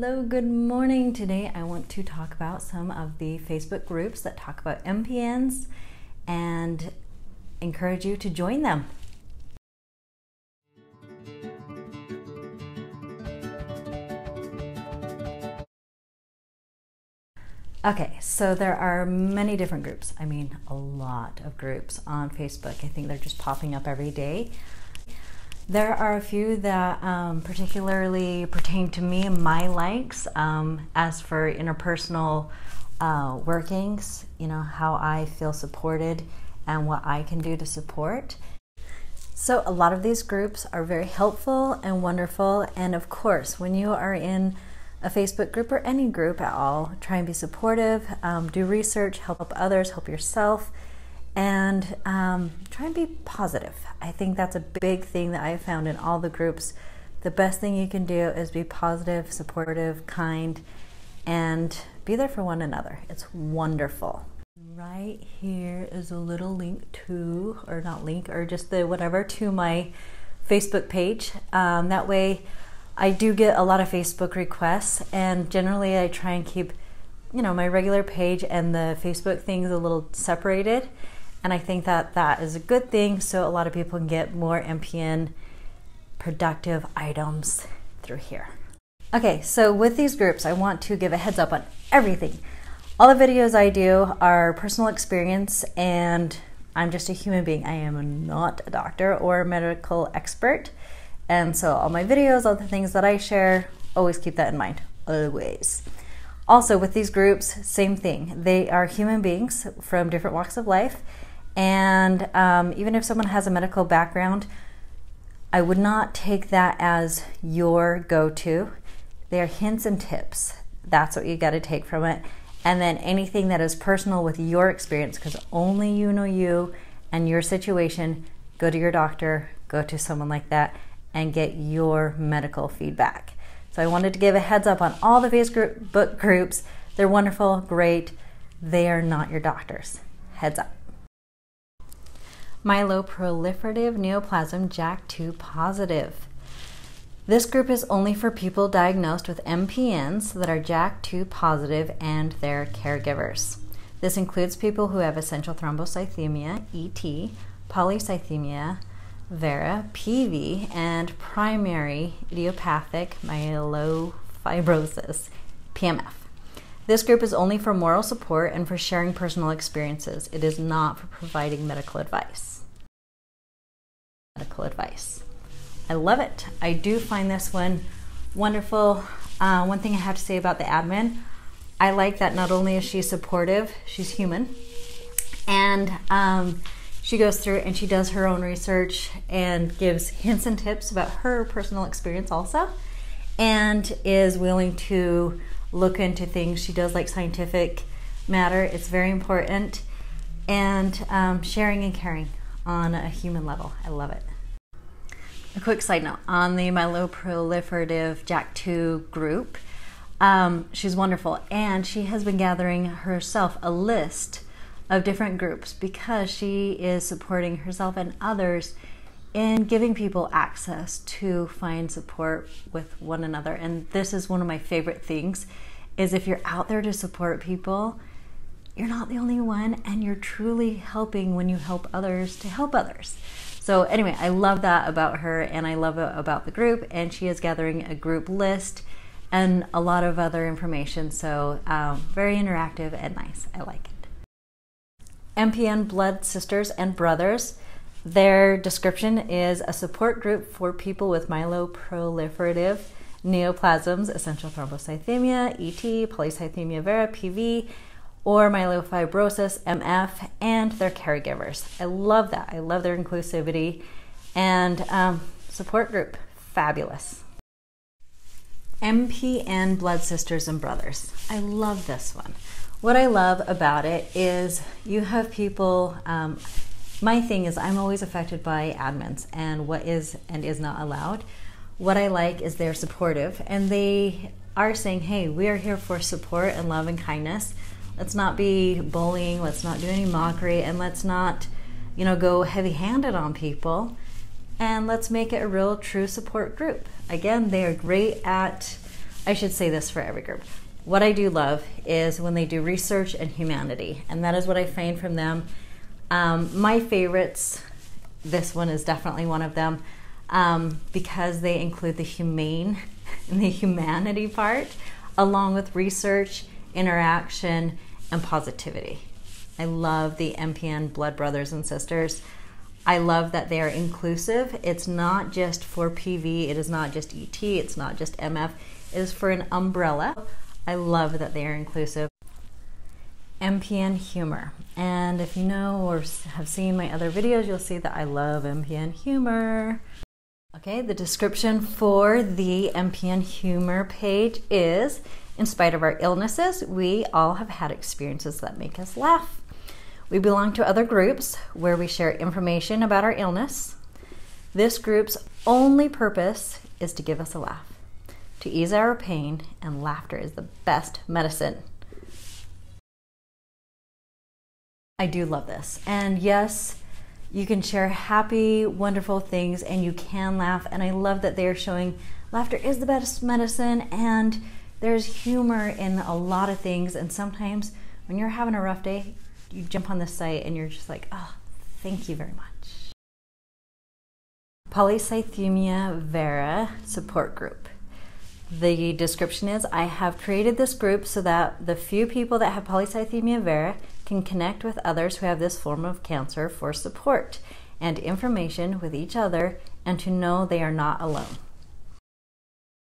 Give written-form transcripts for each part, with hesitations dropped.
Hello, good morning. Today I want to talk about some of the Facebook groups that talk about MPNs and encourage you to join them. Okay, so there are many different groups. I mean, a lot of groups on Facebook. I think they're just popping up every day. There are a few that particularly pertain to me and my likes. As for interpersonal workings, you know, how I feel supported and what I can do to support. So a lot of these groups are very helpful and wonderful. And of course, when you are in a Facebook group or any group at all, try and be supportive, do research, help others, help yourself, and try and be positive. I think that's a big thing that I found in all the groups. The best thing you can do is be positive, supportive, kind, and be there for one another. It's wonderful. Right here is a little link to, or not link, or just the whatever, to my Facebook page. That way I do get a lot of Facebook requests, and generally I try and keep, you know, my regular page and the Facebook things a little separated. And I think that that is a good thing, so a lot of people can get more MPN productive items through here. Okay, so with these groups, I want to give a heads up on everything. All the videos I do are personal experience, and I'm just a human being. I am not a doctor or a medical expert. And so all my videos, all the things that I share, always keep that in mind, always. Also with these groups, same thing. They are human beings from different walks of life. And even if someone has a medical background, I would not take that as your go-to. They are hints and tips. That's what you got to take from it. And then anything that is personal with your experience, because only you know you and your situation, go to your doctor, go to someone like that, and get your medical feedback. So I wanted to give a heads up on all the Facebook groups. They're wonderful, great. They are not your doctors. Heads up. Myeloproliferative Neoplasmjak2Positive. This group is only for people diagnosed with MPNs that are JAK2 positive and their caregivers. This includes people who have essential thrombocythemia, ET, Polycythemia Vera, PV, and primary idiopathic myelofibrosis, PMF. This group is only for moral support and for sharing personal experiences. It is not for providing medical advice. I love it. I do find this one wonderful. One thing I have to say about the admin, I like that not only is she supportive, she's human, and she goes through and she does her own research and gives hints and tips about her personal experience also, and is willing to look into things. She does like scientific matter. It's very important. And sharing and caring on a human level. I love it. A quick side note on the Myeloproliferative JAK2 group. She's wonderful, and she has been gathering herself a list of different groups because she is supporting herself and others in giving people access to find support with one another. And this is one of my favorite things, is if you're out there to support people, you're not the only one, and you're truly helping when you help others to help others. So anyway, I love that about her, and I love it about the group, and she is gathering a group list and a lot of other information. So very interactive and nice. I like it. MPN Blood Sisters and Brothers. Their description is a support group for people with myeloproliferative neoplasms, essential thrombocythemia, ET, Polycythemia Vera, PV, or myelofibrosis, MF, and their caregivers. I love that. I love their inclusivity and support group. Fabulous. MPN Blood Sisters and Brothers. I love this one. What I love about it is you have people, my thing is I'm always affected by admins and what is and is not allowed. What I like is they're supportive, and they are saying, hey, we are here for support and love and kindness. Let's not be bullying, let's not do any mockery, and let's not, you know, go heavy-handed on people. And let's make it a real true support group. Again, they are great at I should say this for every group. What I do love is when they do research and humanity, and that is what I find from them. My favorites, this one is definitely one of them, because they include the humane and the humanity part, along with research, interaction, and positivity. I love the MPN blood brothers and sisters. I love that they are inclusive. It's not just for PV, it is not just ET, it's not just MF, it is for an umbrella. I love that they are inclusive. MPN Humor. And if you know or have seen my other videos, you'll see that I love MPN Humor. Okay, the description for the MPN Humor page is, in spite of our illnesses, we all have had experiences that make us laugh. We belong to other groups where we share information about our illness. This group's only purpose is to give us a laugh, to ease our pain, and laughter is the best medicine. I do love this. And yes, you can share happy, wonderful things and you can laugh. And I love that they are showing laughter is the best medicine, and there's humor in a lot of things. And sometimes when you're having a rough day, you jump on this site and you're just like, oh, thank you very much. Polycythemia Vera support group. The description is, I have created this group so that the few people that have polycythemia vera can connect with others who have this form of cancer for support and information with each other, and to know they are not alone.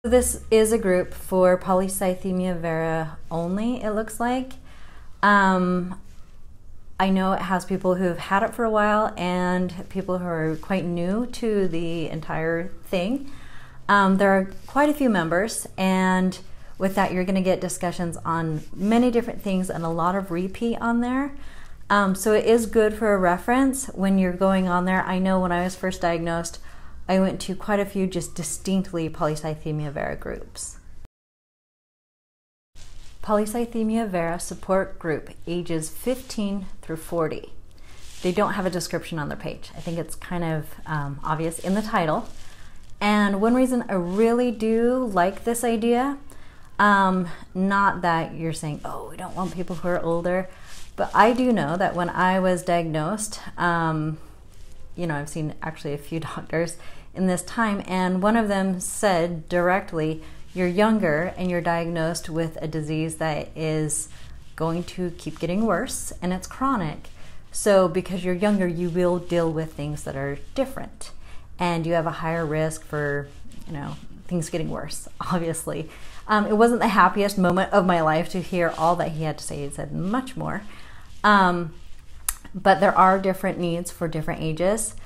This is a group for polycythemia vera only, it looks like. I know it has people who've had it for a while and people who are quite new to the entire thing. There are quite a few members, and with that you're going to get discussions on many different things and a lot of repeat on there. So it is good for a reference when you're going on there. I know when I was first diagnosed, I went to quite a few just distinctly polycythemia vera groups. Polycythemia Vera support group, ages 15 through 40. They don't have a description on their page. I think it's kind of obvious in the title. And one reason I really do like this idea, not that you're saying, oh, we don't want people who are older, but I do know that when I was diagnosed, you know, I've seen actually a few doctors in this time, and one of them said directly, you're younger and you're diagnosed with a disease that is going to keep getting worse and it's chronic. So because you're younger, you will deal with things that are different and you have a higher risk for, you know, things getting worse, obviously. It wasn't the happiest moment of my life to hear all that he had to say. He said much more. But there are different needs for different ages.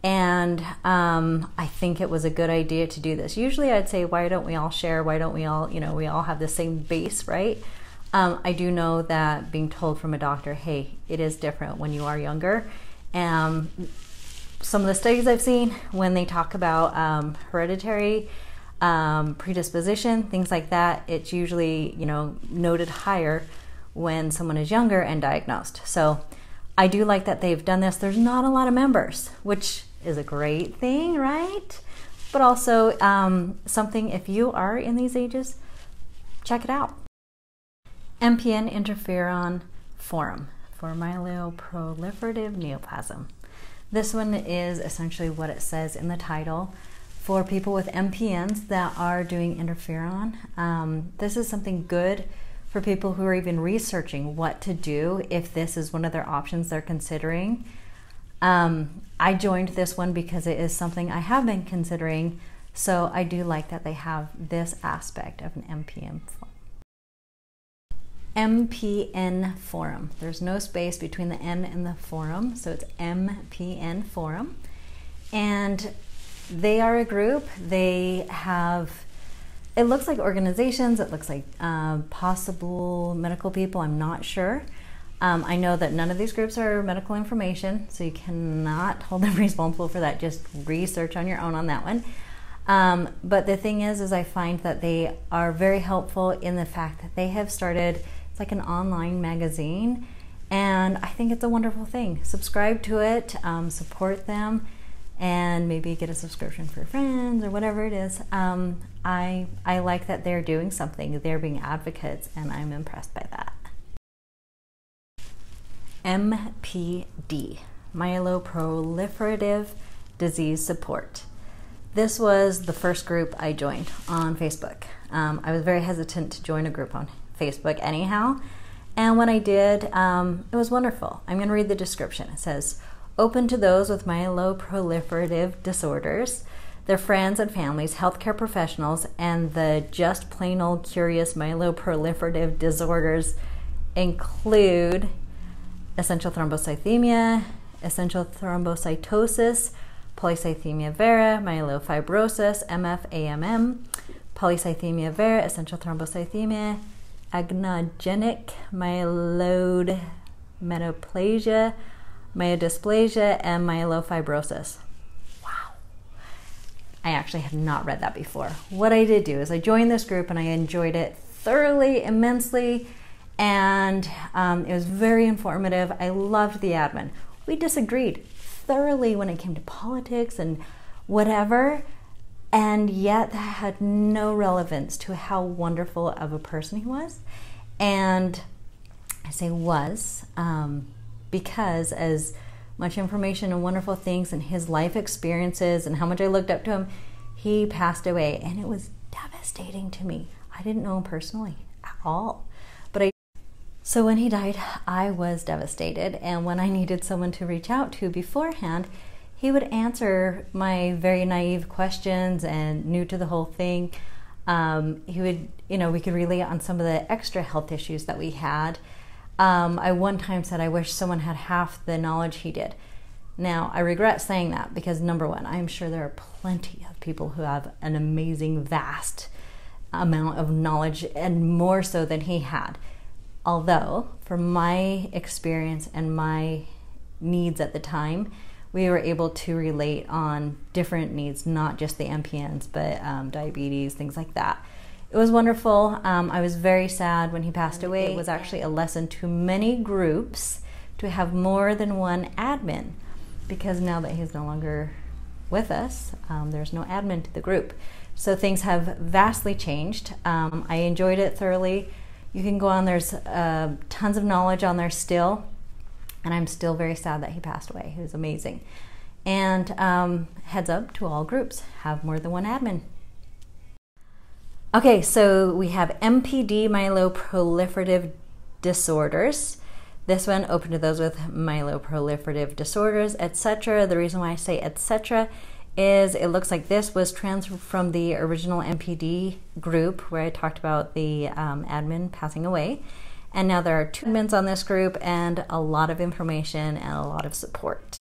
And I think it was a good idea to do this. Usually I'd say, why don't we all share? Why don't we all, you know, we all have the same base, right? I do know that being told from a doctor, hey, it is different when you are younger. Some of the studies I've seen, when they talk about hereditary predisposition, things like that, it's usually, you know, noted higher when someone is younger and diagnosed. So I do like that they've done this. There's not a lot of members, which is a great thing, right? But also something, if you are in these ages, check it out. MPN Interferon Forum for Myeloproliferative Neoplasm. This one is essentially what it says in the title. For people with MPNs that are doing interferon, this is something good for people who are even researching what to do if this is one of their options they're considering. I joined this one because it is something I have been considering, so I do like that they have this aspect of an MPN forum. MPN Forum. There's no space between the N and the forum, so it's MPN Forum. And they are a group. They have, it looks like organizations, it looks like possible medical people, I'm not sure. I know that none of these groups are medical information, so you cannot hold them responsible for that. Just research on your own on that one. But the thing is I find that they are very helpful in the fact that they have started, it's like an online magazine, and I think it's a wonderful thing. Subscribe to it, support them. and maybe get a subscription for friends or whatever it is. I like that they're doing something. They're being advocates, and I'm impressed by that. MPD, Myeloproliferative Disease Support. This was the first group I joined on Facebook. I was very hesitant to join a group on Facebook anyhow, and when I did, it was wonderful. I'm going to read the description. It says, open to those with myeloproliferative disorders, their friends and families, healthcare professionals, and the just plain old curious myeloproliferative disorders include essential thrombocythemia, essential thrombocytosis, Polycythemia Vera, Myelofibrosis, MF-AMM, Polycythemia Vera, essential thrombocythemia, agnogenic myeloid metaplasia, myodysplasia, and myelofibrosis. Wow. I actually have not read that before. What I did do is I joined this group and I enjoyed it thoroughly, immensely, and it was very informative. I loved the admin. We disagreed thoroughly when it came to politics and whatever, and yet that had no relevance to how wonderful of a person he was. And I say was because as much information and wonderful things and his life experiences and how much I looked up to him, he passed away, and it was devastating to me. I didn't know him personally at all, so when he died, I was devastated, and when I needed someone to reach out to beforehand, he would answer my very naive questions and new to the whole thing. He would, we could relate on some of the extra health issues that we had. I one time said, I wish someone had half the knowledge he did. Now, I regret saying that because, number one, I'm sure there are plenty of people who have an amazing, vast amount of knowledge, and more so than he had. Although, from my experience and my needs at the time, we were able to relate on different needs, not just the MPNs, but diabetes, things like that. It was wonderful. I was very sad when he passed away. It was actually a lesson to many groups to have more than one admin, because now that he's no longer with us, there's no admin to the group. So things have vastly changed. I enjoyed it thoroughly. You can go on, there's tons of knowledge on there still, and I'm still very sad that he passed away. He was amazing. And heads up to all groups, have more than one admin. Okay, so we have MPD, Myeloproliferative Disorders. This one open to those with myeloproliferative disorders, etc. The reason why I say etc. is it looks like this was transferred from the original MPD group where I talked about the admin passing away. And now there are 2 admins on this group and a lot of information and a lot of support.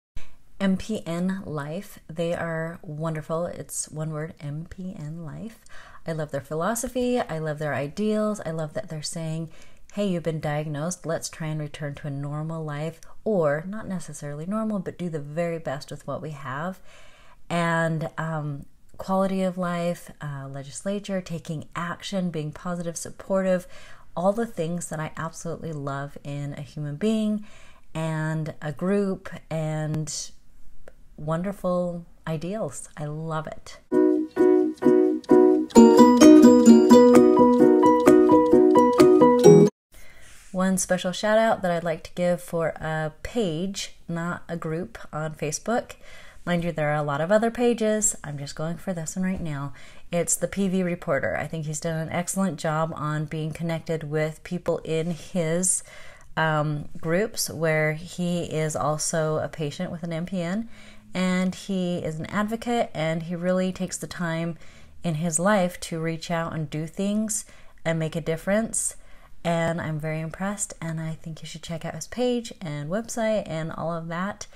MPN Life, they are wonderful. It's one word, MPN Life. I love their philosophy. I love their ideals. I love that they're saying, hey, you've been diagnosed. Let's try and return to a normal life, or not necessarily normal, but do the very best with what we have. And quality of life, legislature, taking action, being positive, supportive, all the things that I absolutely love in a human being and a group, and wonderful ideals. I love it. One special shout out that I'd like to give for a page, not a group, on Facebook. Mind you, there are a lot of other pages. I'm just going for this one right now. It's the PV Reporter. I think he's done an excellent job on being connected with people in his groups where he is also a patient with an MPN, and he is an advocate, and he really takes the time in his life to reach out and do things and make a difference. And I'm very impressed, and I think you should check out his page and website and all of that.